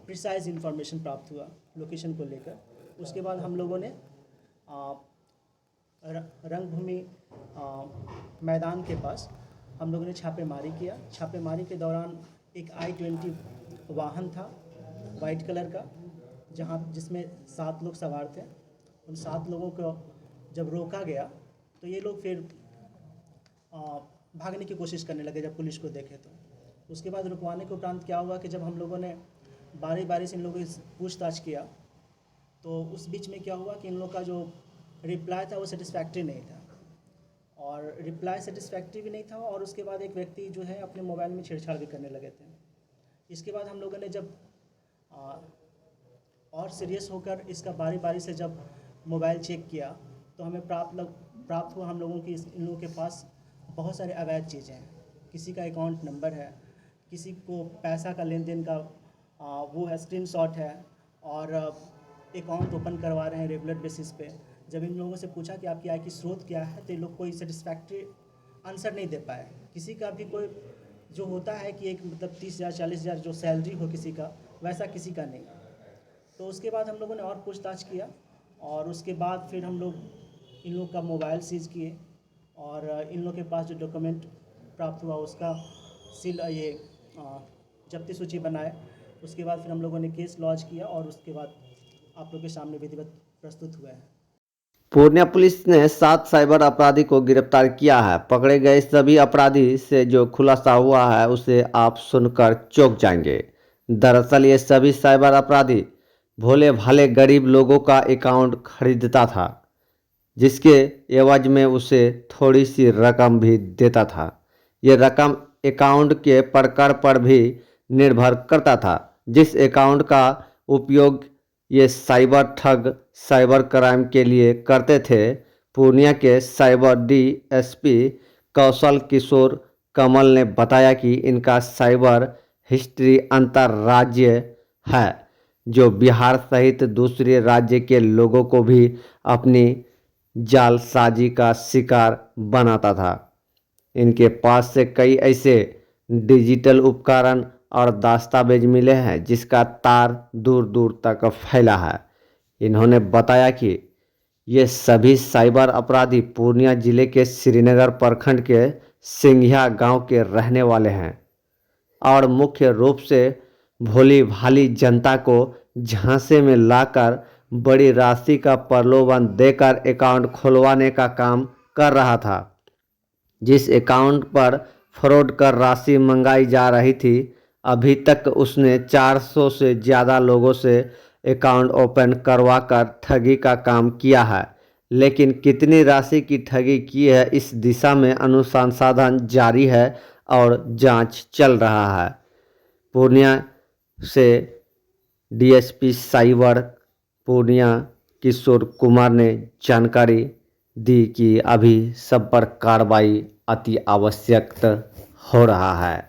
Precise information प्राप्त हुआ location को लेकर। उसके बाद हम लोगों ने रंगभूमि मैदान के पास हम लोगों ने छापेमारी किया। छापेमारी के दौरान एक I-20 वाहन था वाइट कलर का, जिसमें 7 लोग सवार थे। उन 7 लोगों को जब रोका गया तो ये लोग फिर भागने की कोशिश करने लगे जब पुलिस को देखे तो। उसके बाद रुकवाने के उपरांत क्या हुआ कि जब हम लोगों ने बारी बारी से इन लोगों की पूछताछ किया तो उस बीच में क्या हुआ कि इन लोग का जो रिप्लाई था वो सेटिस्फैक्ट्री नहीं था, और रिप्लाई सेटिस्फैक्ट्री भी नहीं था। और उसके बाद एक व्यक्ति जो है अपने मोबाइल में छेड़छाड़ भी करने लगे थे। इसके बाद हम लोगों ने जब और सीरियस होकर इसका बारी बारी से जब मोबाइल चेक किया तो हमें प्राप्त हुआ हम लोगों की इन लोगों के पास बहुत सारे अवैध चीज़ें हैं। किसी का अकाउंट नंबर है, किसी को पैसा का लेन देन का वो है स्क्रीनशॉट है, और अकाउंट ओपन करवा रहे हैं रेगुलर बेसिस पे। जब इन लोगों से पूछा कि आपकी आय की स्रोत क्या है तो ये लोग कोई सेटिस्फैक्ट्री आंसर नहीं दे पाए। किसी का भी कोई जो होता है कि एक मतलब 30,000 40,000 जो सैलरी हो किसी का, वैसा किसी का नहीं। तो उसके बाद हम लोगों ने और पूछताछ किया, और उसके बाद फिर हम लोग इन लोग का मोबाइल सीज़ किए, और इन लोग के पास जो डॉक्यूमेंट प्राप्त हुआ उसका जब्ती सूची बनाए। उसके बाद फिर हम लोगों ने केस लॉन्च किया, और उसके बाद आप लोग के सामने विधिवत प्रस्तुत हुआ है। पूर्णिया पुलिस ने 7 साइबर अपराधी को गिरफ्तार किया है। पकड़े गए सभी अपराधी से जो खुलासा हुआ है उसे आप सुनकर चौंक जाएंगे। दरअसल ये सभी साइबर अपराधी भोले भाले गरीब लोगों का अकाउंट खरीदता था, जिसके एवज में उसे थोड़ी सी रकम भी देता था। ये रकम अकाउंट के प्रकार पर भी निर्भर करता था। जिस अकाउंट का उपयोग ये साइबर ठग साइबर क्राइम के लिए करते थे। पूर्णिया के साइबर DSP कौशल किशोर कमल ने बताया कि इनका साइबर हिस्ट्री अंतर्राज्य है, जो बिहार सहित दूसरे राज्य के लोगों को भी अपनी जालसाजी का शिकार बनाता था। इनके पास से कई ऐसे डिजिटल उपकरण और दस्तावेज मिले हैं जिसका तार दूर दूर तक फैला है। इन्होंने बताया कि ये सभी साइबर अपराधी पूर्णिया जिले के श्रीनगर प्रखंड के सिंघिया गांव के रहने वाले हैं और मुख्य रूप से भोली भाली जनता को झांसे में लाकर बड़ी राशि का प्रलोभन देकर अकाउंट खुलवाने का काम कर रहा था। जिस अकाउंट पर फ्रॉड कर राशि मंगाई जा रही थी, अभी तक उसने 400 से ज़्यादा लोगों से अकाउंट ओपन करवाकर ठगी का काम किया है। लेकिन कितनी राशि की ठगी की है, इस दिशा में अनुसंधान जारी है और जांच चल रहा है। पूर्णिया से DSP साइबर पूर्णिया किशोर कुमार ने जानकारी दी कि अभी सब पर कार्रवाई अति आवश्यक हो रहा है।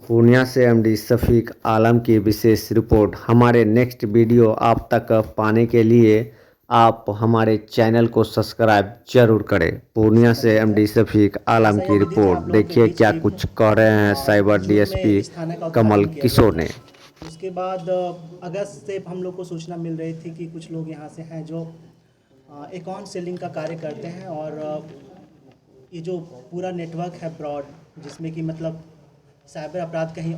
पूर्णिया से MD शफीक आलम की विशेष रिपोर्ट। हमारे नेक्स्ट वीडियो आप तक पाने के लिए आप हमारे चैनल को सब्सक्राइब जरूर करें। पूर्णिया से MD शफीक आलम की रिपोर्ट। देखिए क्या कुछ कह रहे हैं साइबर DSP कमल किशोर ने। उसके बाद अगस्त से हम लोग को सूचना मिल रही थी कि कुछ लोग यहाँ से हैं जो अकाउंट सेलिंग का कार्य करते हैं, और ये जो पूरा नेटवर्क है ब्रॉड, जिसमें कि मतलब साइबर अपराध कहीं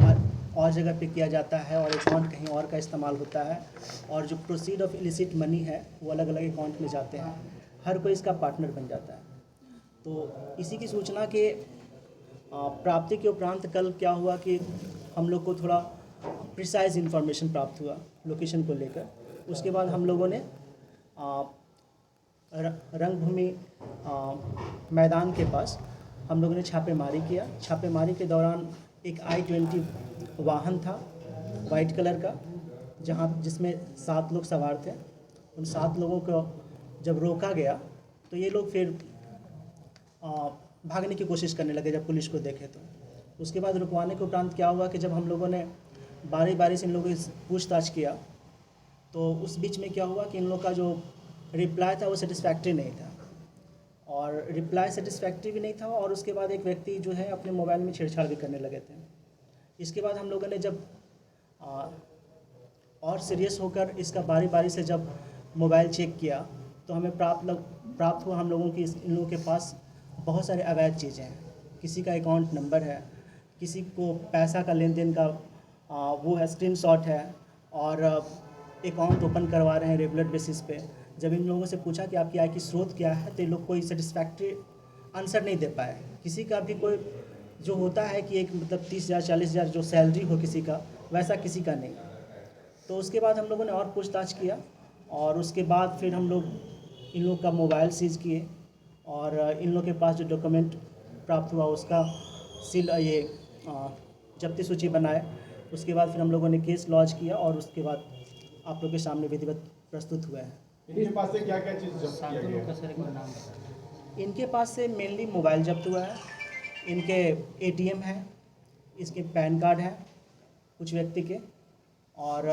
और जगह पे किया जाता है और अकाउंट कहीं और का इस्तेमाल होता है, और जो प्रोसीड ऑफ इलिसिट मनी है वो अलग अलग अकाउंट में जाते हैं। हर कोई इसका पार्टनर बन जाता है। तो इसी की सूचना के प्राप्ति के उपरांत कल क्या हुआ कि हम लोग को थोड़ा प्रिसाइज इन्फॉर्मेशन प्राप्त हुआ लोकेशन को लेकर। उसके बाद हम लोगों ने रंगभूमि मैदान के पास हम लोगों ने छापेमारी किया। छापेमारी के दौरान एक I-20 वाहन था वाइट कलर का, जिसमें 7 लोग सवार थे। उन 7 लोगों को जब रोका गया तो ये लोग फिर भागने की कोशिश करने लगे जब पुलिस को देखे तो। उसके बाद रुकवाने के उपरांत क्या हुआ कि जब हम लोगों ने बारी बारी से इन लोगों की पूछताछ किया तो उस बीच में क्या हुआ कि इन लोग का जो रिप्लाई था वो सेटिस्फैक्ट्री नहीं था, और रिप्लाई सेटिस्फैक्ट्री भी नहीं था। और उसके बाद एक व्यक्ति जो है अपने मोबाइल में छेड़छाड़ भी करने लगे थे। इसके बाद हम लोगों ने जब और सीरियस होकर इसका बारी बारी से जब मोबाइल चेक किया तो हमें प्राप्त हुआ हम लोगों की इन लोगों के पास बहुत सारे अवैध चीज़ें हैं। किसी का अकाउंट नंबर है, किसी को पैसा का लेन देन का वो है, स्क्रीनशॉट है, और अकाउंट ओपन करवा रहे हैं रेगुलर बेसिस पे। जब इन लोगों से पूछा कि आपकी आय की स्रोत क्या है तो ये लोग कोई सेटिस्फैक्ट्री आंसर नहीं दे पाए। किसी का भी कोई जो होता है कि एक मतलब 30,000 40,000 जो सैलरी हो किसी का, वैसा किसी का नहीं। तो उसके बाद हम लोगों ने और पूछताछ किया और उसके बाद फिर हम लोग इन लोग का मोबाइल सीज़ किए और इन लोग के पास जो डॉक्यूमेंट प्राप्त हुआ उसका जब्ती सूची बनाए। उसके बाद फिर हम लोगों ने केस लॉन्च किया और उसके बाद आप लोग के सामने विधिवत प्रस्तुत हुआ है। इनके पास से क्या क्या चीज़ जब्त किया गया है? इनके पास से मेनली मोबाइल जब्त हुआ है, इनके एटीएम है, इसके पैन कार्ड है कुछ व्यक्ति के, और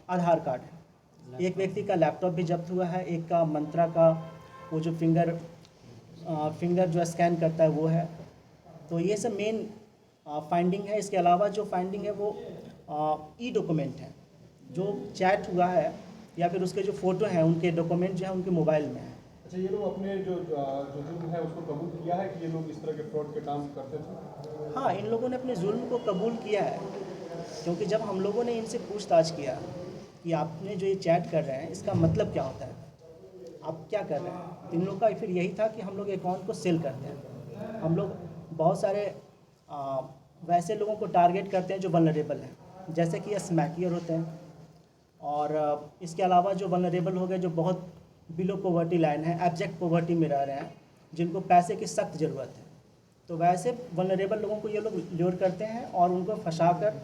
आधार कार्ड है। एक व्यक्ति का लैपटॉप भी जब्त हुआ है, एक का मंत्रा का वो जो फिंगर जो स्कैन करता है वो है। तो ये सब मेन फाइंडिंग है। इसके अलावा जो फाइंडिंग है वो ई डॉक्यूमेंट है, जो चैट हुआ है या फिर उसके जो फ़ोटो हैं उनके डॉक्यूमेंट जो है उनके मोबाइल में है। अच्छा, ये लोग अपने जो जुर्म है उसको कबूल किया है कि ये लोग इस तरह के फ्रॉड के काम करते थे? हाँ, इन लोगों ने अपने जुल्म को कबूल किया है, क्योंकि जब हम लोगों ने इनसे पूछताछ किया कि आपने जो ये चैट कर रहे हैं इसका मतलब क्या होता है, आप क्या कर रहे हैं, तो इन लोग का फिर यही था कि हम लोग अकाउंट को सेल करते हैं। हम लोग बहुत सारे वैसे लोगों को टारगेट करते हैं जो वल्नरेबल हैं, जैसे कि स्मैकियर होते हैं, और इसके अलावा जो वल्नरेबल हो गए जो बहुत बिलो पॉवर्टी लाइन है, एब्जेक्ट पॉवर्टी में रह रहे हैं, जिनको पैसे की सख्त ज़रूरत है, तो वैसे वल्नरेबल लोगों को ये लोग ल्योर करते हैं और उनको फंसाकर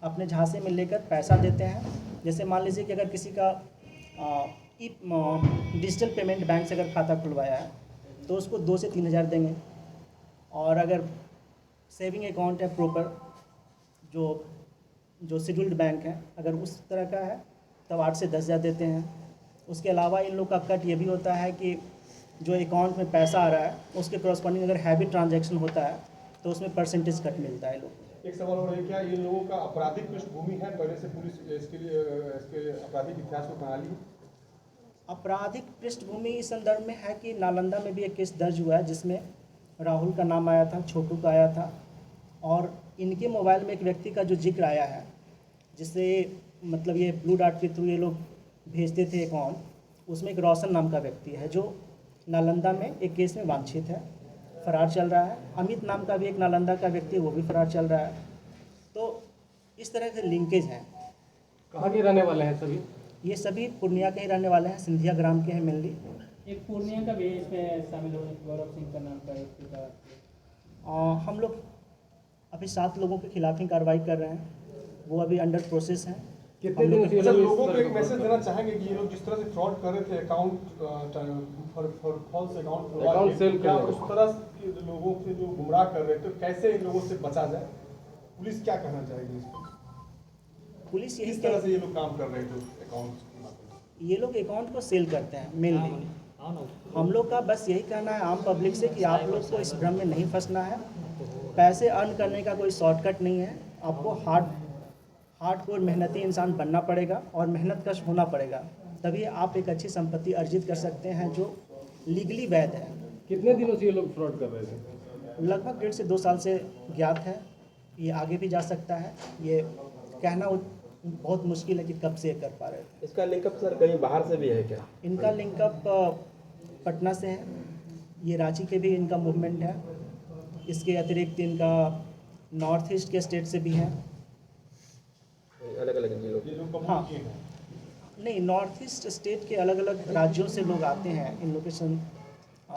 अपने झांसे में लेकर पैसा देते हैं। जैसे मान लीजिए कि अगर किसी का डिजिटल पेमेंट बैंक से अगर खाता खुलवाया है तो उसको 2 से 3 हज़ार देंगे, और अगर सेविंग अकाउंट है प्रॉपर जो शेड्यूल्ड बैंक है अगर उस तरह का है तब 8 से 10 हज़ार देते हैं। उसके अलावा इन लोग का कट ये भी होता है कि जो अकाउंट में पैसा आ रहा है उसके करस्पॉन्डिंग अगर हैवी ट्रांजैक्शन होता है तो उसमें परसेंटेज कट मिलता है लोग। एक सवाल और है, क्या इन लोगों का आपराधिक पृष्ठभूमि है? पहले से पुलिस इसके आपराधिक इतिहास को बना ली? आपराधिक पृष्ठभूमि इस संदर्भ में है कि नालंदा में भी एक केस दर्ज हुआ है जिसमें राहुल का नाम आया था, छोटू का आया था, और इनके मोबाइल में एक व्यक्ति का जो जिक्र आया है जिससे मतलब ये ब्लू डार्ट के थ्रू ये लोग भेजते थे अकाउंट, उसमें एक रोशन नाम का व्यक्ति है जो नालंदा में एक केस में वांछित है, फरार चल रहा है। अमित नाम का भी एक नालंदा का व्यक्ति है, वो भी फरार चल रहा है। तो इस तरह से लिंकेज हैं। कहाँ के रहने वाले हैं सभी? ये सभी पूर्णिया के ही रहने वाले हैं, सिंधिया ग्राम के हैं मेनली। एक पूर्णिया का भी इसमें शामिल हो, गौरव सिंह का नाम का व्यक्ति का। हम लोग अभी 7 लोगों के खिलाफ ही कार्रवाई कर रहे हैं, वो अभी अंडर प्रोसेस हैं। कितने दिनों से ये अच्छा, लोग लोगों इस को तरह एक का मैसेज करते देना चाहेंगे कि ये लोग जिस तरह से फ्रॉड कर रहे थे account false account Account sell क्या कर रहे उस तरह के लोगों से जो गुमराह कर रहे थे तो कैसे इन लोगों से बचा जाए? पुलिस क्या कहना चाहेगी इस पर? पुलिस यही किस तरह से ये लोग काम कर रहे थे अकाउंट? ये लोग अकाउंट को सेल करते हैं मेनली। हम लोग का बस यही कहना है आम पब्लिक से कि आप लोग को इस भ्रम में नहीं फंसना है। पैसे अर्न करने का कोई शॉर्टकट नहीं है, आपको हार्डकोर मेहनती इंसान बनना पड़ेगा और मेहनत कश होना पड़ेगा, तभी आप एक अच्छी संपत्ति अर्जित कर सकते हैं जो लीगली वैध है। कितने दिनों से ये लोग फ्रॉड कर रहे थे? लगभग 1.5 से 2 साल से ज्ञात है, ये आगे भी जा सकता है, ये कहना बहुत मुश्किल है कि कब से ये कर पा रहे थे। इसका लिंकअप सर कहीं बाहर से भी है क्या? इनका लिंकअप पटना से है, ये रांची के भी इनका मूवमेंट है। इसके अतिरिक्त इनका नॉर्थ ईस्ट के स्टेट से भी है। अलग अलग जिलों ये लोग हाँ। कबूल किए हैं? नहीं, नॉर्थ ईस्ट स्टेट के अलग अलग राज्यों से लोग आते हैं, इन लोकेशन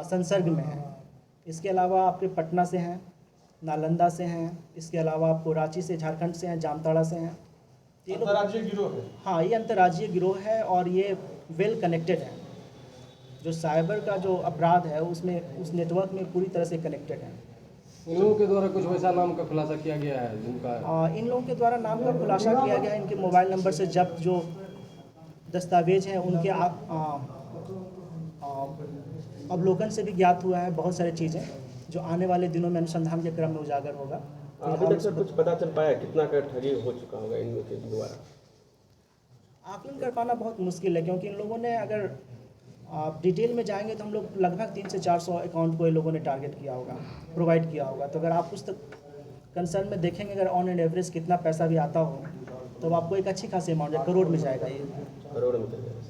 संसर्ग में है। इसके अलावा आपके पटना से हैं, नालंदा से हैं, इसके अलावा आपको रांची से, झारखंड से हैं, जामताड़ा से हैं। ये लोग अंतर्राज्यीय गिरोह है? हाँ, ये अंतर्राज्यीय गिरोह है और ये वेल कनेक्टेड है। जो साइबर का जो अपराध है उसमें उस नेटवर्क में पूरी तरह से कनेक्टेड है। इन लोगों के द्वारा कुछ वैसा नाम का खुलासा किया गया है जिनका इन लोगों के द्वारा नाम का खुलासा किया गया है। इनके मोबाइल नंबर से जब जो दस्तावेज हैं उनके अवलोकन से भी ज्ञात हुआ है बहुत सारी चीज़ें जो आने वाले दिनों में अनुसंधान के क्रम में उजागर होगा। अभी तक सर कुछ पता चल पाया कितना का ठगी हो चुका होगा इन लोगों के द्वारा? आकलन कर पाना बहुत मुश्किल है, क्योंकि इन लोगों ने, अगर आप डिटेल में जाएंगे तो हम लोग लगभग 300 से 400 अकाउंट को इन लोगों ने टारगेट किया होगा, प्रोवाइड किया होगा। तो अगर आप उस तक कंसर्न में देखेंगे, अगर ऑन एंड एवरेज कितना पैसा भी आता हो, तो आपको एक अच्छी खासी अमाउंट, करोड़ में जाएगा ये। करोड़ में चल जाएगा।